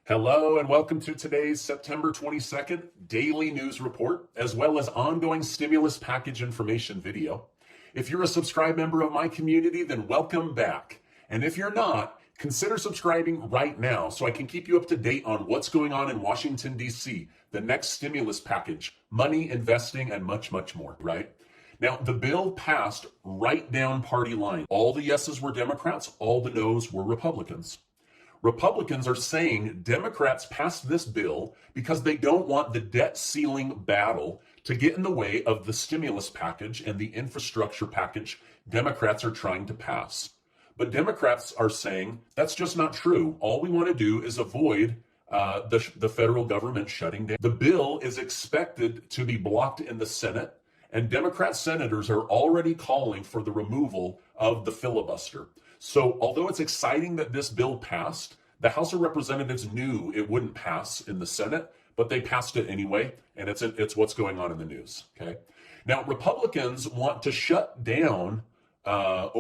Hello and welcome to today's September 22nd daily news report, as well as ongoing stimulus package information video. If you're a subscribed member of my community, then welcome back. And if you're not, consider subscribing right now so I can keep you up to date on what's going on in Washington, D.C., the next stimulus package, money, investing, and much, much more, right? Now, the bill passed right down party line. All the yeses were Democrats, all the nos were Republicans. Republicans are saying Democrats passed this bill because they don't want the debt ceiling battle to get in the way of the stimulus package and the infrastructure package Democrats are trying to pass. But Democrats are saying that's just not true. All we want to do is avoid the federal government shutting down. The bill is expected to be blocked in the Senate, and Democrat senators are already calling for the removal of the filibuster. So although it's exciting that this bill passed, the House of Representatives knew it wouldn't pass in the Senate, but they passed it anyway, and it's what's going on in the news, okay? Now, Republicans want to shut down the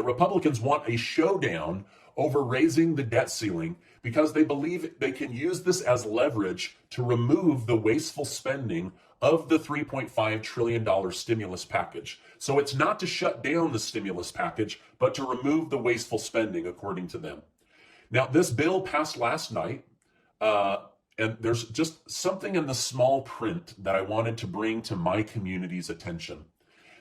Republicans want a showdown over raising the debt ceiling because they believe they can use this as leverage to remove the wasteful spending of the $3.5 trillion stimulus package. So it's not to shut down the stimulus package, but to remove the wasteful spending, according to them. Now, this bill passed last night, and there's just something in the small print that I wanted to bring to my community's attention.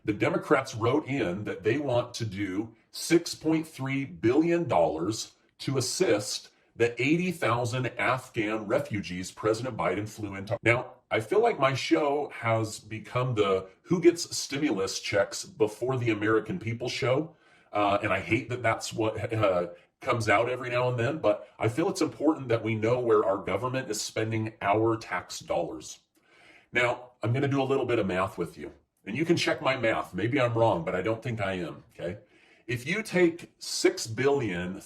The Democrats wrote in that they want to do $6.3 billion to assist the 80,000 Afghan refugees President Biden flew into. Now, I feel like my show has become the who gets stimulus checks before the American people show. And I hate that that's what comes out every now and then. But I feel it's important that we know where our government is spending our tax dollars. Now, I'm going to do a little bit of math with you. And you can check my math. Maybe I'm wrong, but I don't think I am, okay? If you take $6.3 billion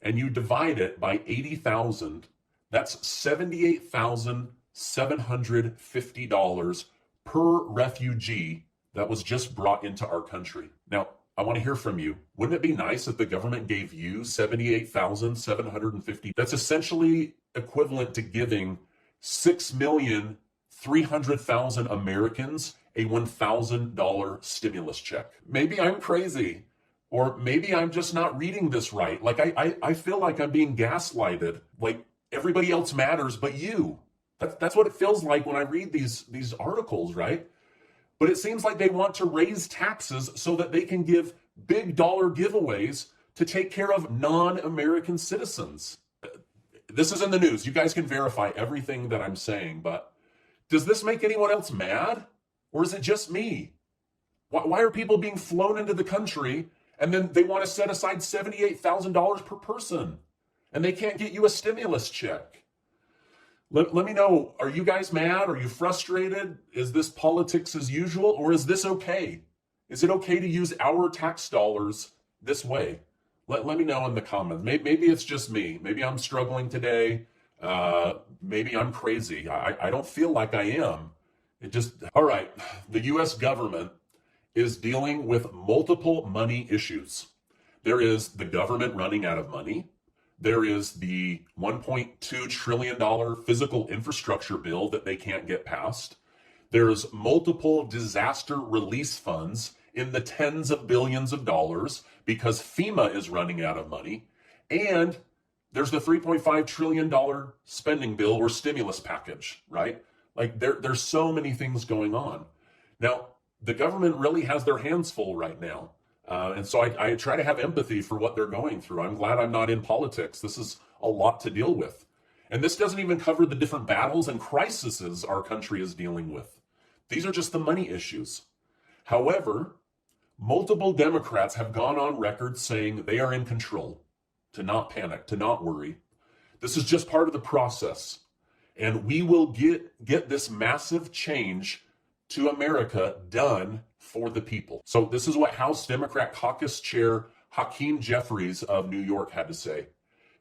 and you divide it by 80,000, that's $78,750 per refugee that was just brought into our country. Now, I want to hear from you. Wouldn't it be nice if the government gave you $78,750? That's essentially equivalent to giving 6,300,000 Americans a $1,000 stimulus check. Maybe I'm crazy, or maybe I'm just not reading this right. Like I feel like I'm being gaslighted. Like everybody else matters but you. That's what it feels like when I read these articles, right? But it seems like they want to raise taxes so that they can give big dollar giveaways to take care of non-American citizens. This is in the news. You guys can verify everything that I'm saying, but does this make anyone else mad? Or is it just me? Why are people being flown into the country and then they want to set aside $78,000 per person and they can't get you a stimulus check? Let me know, are you guys mad? Are you frustrated? Is this politics as usual, or is this okay? Is it okay to use our tax dollars this way? Let me know in the comments. Maybe it's just me. Maybe I'm struggling today. Maybe I'm crazy. I don't feel like I am. All right, the U.S. government is dealing with multiple money issues. There is the government running out of money. There is the $1.2 trillion physical infrastructure bill that they can't get passed. There's multiple disaster release funds in the tens of billions of dollars because FEMA is running out of money. And there's the $3.5 trillion spending bill or stimulus package, right? Like there's so many things going on. Now, the government really has their hands full right now. And so I try to have empathy for what they're going through. I'm glad I'm not in politics. This is a lot to deal with. And this doesn't even cover the different battles and crises our country is dealing with. These are just the money issues. However, multiple Democrats have gone on record saying they are in control, to not panic, to not worry. This is just part of the process. And we will get this massive change to America done for the people. So this is what House Democrat Caucus Chair Hakeem Jeffries of New York had to say.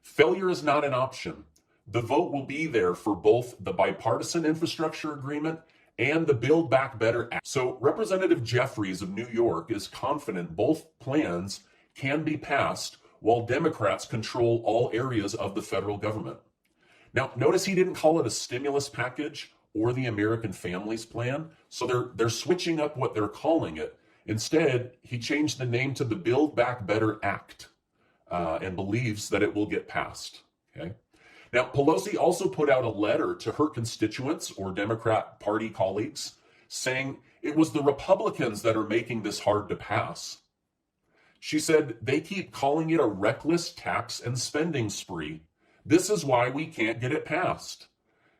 Failure is not an option. The vote will be there for both the bipartisan infrastructure agreement and the Build Back Better Act. So Representative Jeffries of New York is confident both plans can be passed while Democrats control all areas of the federal government. Now, notice he didn't call it a stimulus package or the American Families Plan, so they're switching up what they're calling it. Instead, he changed the name to the Build Back Better Act and believes that it will get passed. Okay. Now, Pelosi also put out a letter to her constituents or Democrat Party colleagues saying it was the Republicans that are making this hard to pass. She said they keep calling it a reckless tax and spending spree. This is why we can't get it passed.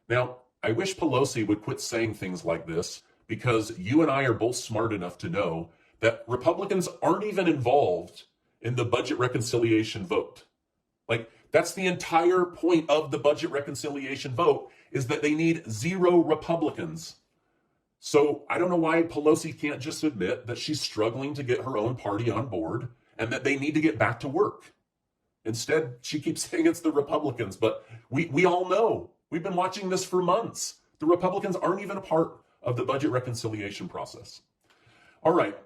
Now, I wish Pelosi would quit saying things like this, because you and I are both smart enough to know that Republicans aren't even involved in the budget reconciliation vote. Like, that's the entire point of the budget reconciliation vote, is that they need 0 Republicans. So I don't know why Pelosi can't just admit that she's struggling to get her own party on board and that they need to get back to work. Instead, she keeps saying it's the Republicans, but we all know. We've been watching this for months. The Republicans aren't even a part of the budget reconciliation process. All right,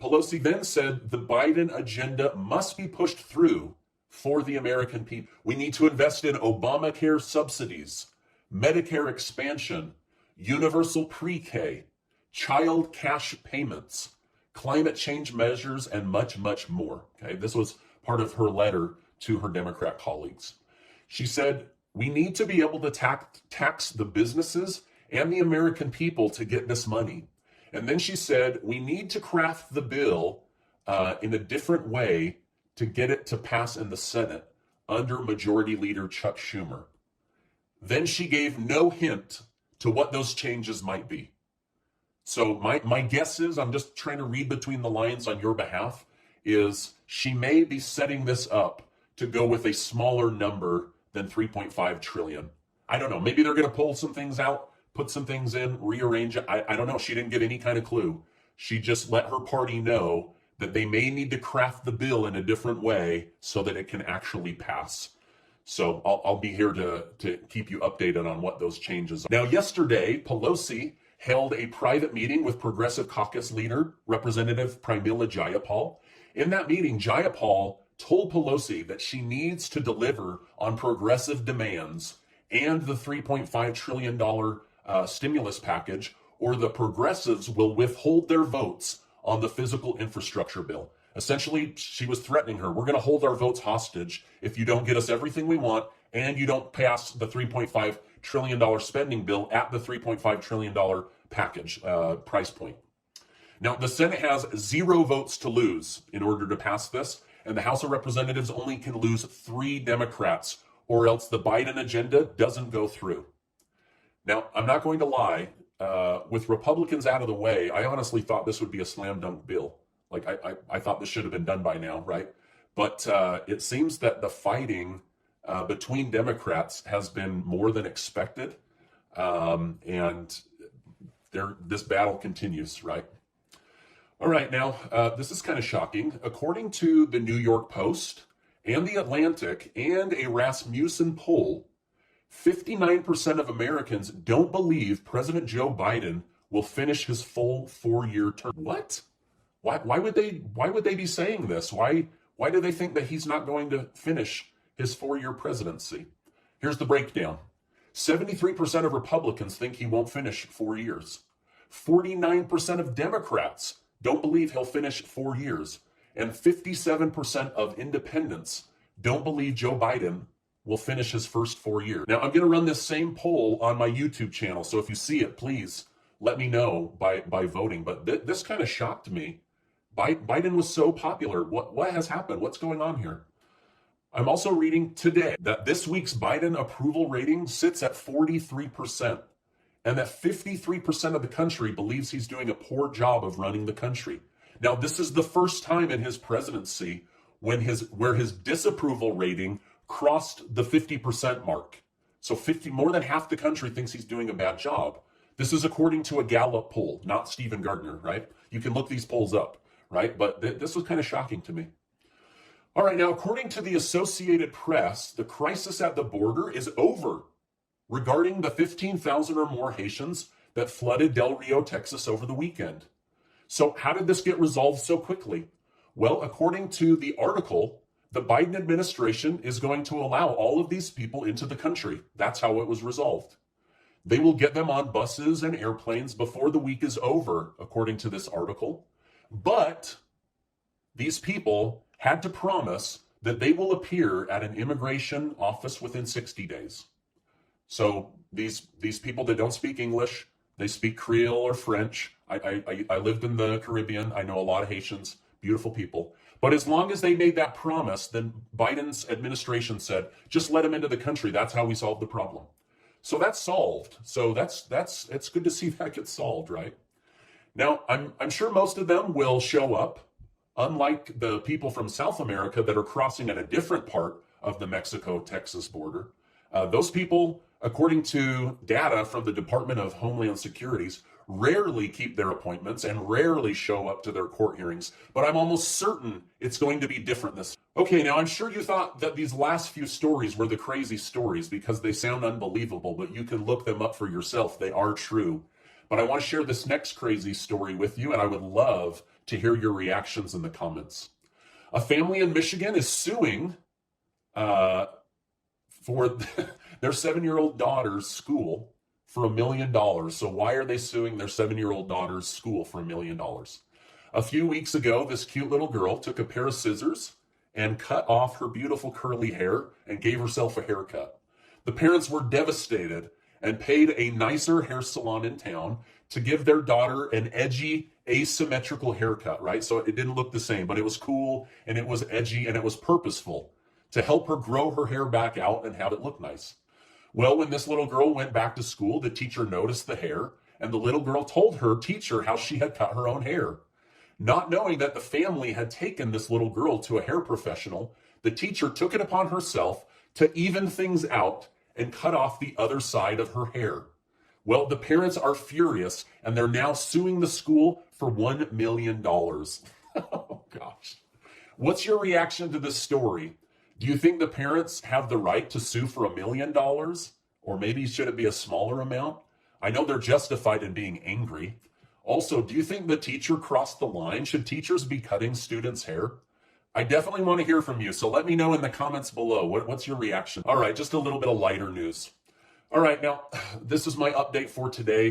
Pelosi then said the Biden agenda must be pushed through for the American people. We need to invest in Obamacare subsidies, Medicare expansion, universal pre-K, child cash payments, climate change measures, and much, much more. Okay, this was part of her letter to her Democrat colleagues. She said, we need to be able to tax the businesses and the American people to get this money. And then she said, we need to craft the bill in a different way to get it to pass in the Senate under Majority Leader Chuck Schumer. Then she gave no hint to what those changes might be. So my guess is, I'm just trying to read between the lines on your behalf, is she may be setting this up to go with a smaller number than 3.5 trillion. I don't know. Maybe they're going to pull some things out, put some things in, rearrange it. I don't know. She didn't give any kind of clue. She just let her party know that they may need to craft the bill in a different way so that it can actually pass. So I'll be here to keep you updated on what those changes are. Now, yesterday, Pelosi held a private meeting with Progressive Caucus leader, Representative Pramila Jayapal. In that meeting, Jayapal told Pelosi that she needs to deliver on progressive demands and the $3.5 trillion stimulus package, or the progressives will withhold their votes on the physical infrastructure bill. Essentially, she was threatening her. We're going to hold our votes hostage if you don't get us everything we want and you don't pass the $3.5 trillion spending bill at the $3.5 trillion package price point. Now, the Senate has 0 votes to lose in order to pass this, and the House of Representatives only can lose 3 Democrats, or else the Biden agenda doesn't go through. Now, I'm not going to lie, with Republicans out of the way, I honestly thought this would be a slam dunk bill. Like, I thought this should have been done by now, right? But it seems that the fighting between Democrats has been more than expected, and this battle continues, right? All right, now, this is kind of shocking. According to the New York Post and the Atlantic and a Rasmussen poll, 59% of Americans don't believe President Joe Biden will finish his full 4-year term. What? Why would they be saying this? Why do they think that he's not going to finish his 4-year presidency? Here's the breakdown. 73% of Republicans think he won't finish 4 years. 49% of Democrats don't believe he'll finish 4 years. And 57% of independents don't believe Joe Biden will finish his first 4 years. Now, I'm going to run this same poll on my YouTube channel, so if you see it, please let me know by voting. But this kind of shocked me. Biden was so popular. What has happened? What's going on here? I'm also reading today that this week's Biden approval rating sits at 43%, and that 53% of the country believes he's doing a poor job of running the country. Now, this is the first time in his presidency where his disapproval rating crossed the 50% mark. So more than half the country thinks he's doing a bad job. This is according to a Gallup poll, not Stephen Gardner, right? You can look these polls up, right? But this was kind of shocking to me. All right, now, according to the Associated Press, the crisis at the border is over regarding the 15,000 or more Haitians that flooded Del Rio, Texas over the weekend. So how did this get resolved so quickly? Well, according to the article, The Biden administration is going to allow all of these people into the country. That's how it was resolved. They will get them on buses and airplanes before the week is over, according to this article. But these people had to promise that they will appear at an immigration office within 60 days. So these people that don't speak English, they speak Creole or French. I lived in the Caribbean. I know a lot of Haitians, beautiful people. But as long as they made that promise, then Biden's administration said, just let them into the country. That's how we solve the problem. So that's solved. So it's good to see that get solved, right? Now, I'm sure most of them will show up, unlike the people from South America that are crossing at a different part of the Mexico-Texas border. Those people, according to data from the Department of Homeland Security's, rarely keep their appointments and rarely show up to their court hearings, but I'm almost certain it's going to be different this time. Okay, now I'm sure you thought that these last few stories were the crazy stories because they sound unbelievable, but you can look them up for yourself. They are true. But I want to share this next crazy story with you, and I would love to hear your reactions in the comments. A family in Michigan is suing for their 7-year-old daughter's school for $1 million. So why are they suing their 7-year-old daughter's school for $1 million? A few weeks ago, this cute little girl took a pair of scissors and cut off her beautiful curly hair and gave herself a haircut. The parents were devastated and paid a nicer hair salon in town to give their daughter an edgy, asymmetrical haircut, right? So it didn't look the same, but it was cool and it was edgy and it was purposeful to help her grow her hair back out and have it look nice. Well, when this little girl went back to school, the teacher noticed the hair, and the little girl told her teacher how she had cut her own hair. Not knowing that the family had taken this little girl to a hair professional, the teacher took it upon herself to even things out and cut off the other side of her hair. Well, the parents are furious, and they're now suing the school for $1 million. Oh, gosh. What's your reaction to this story? Do you think the parents have the right to sue for $1 million? Or maybe should it be a smaller amount? I know they're justified in being angry. Also, do you think the teacher crossed the line? Should teachers be cutting students' hair? I definitely want to hear from you, so let me know in the comments below. What's your reaction? All right, just a little bit of lighter news. All right, now, this is my update for today.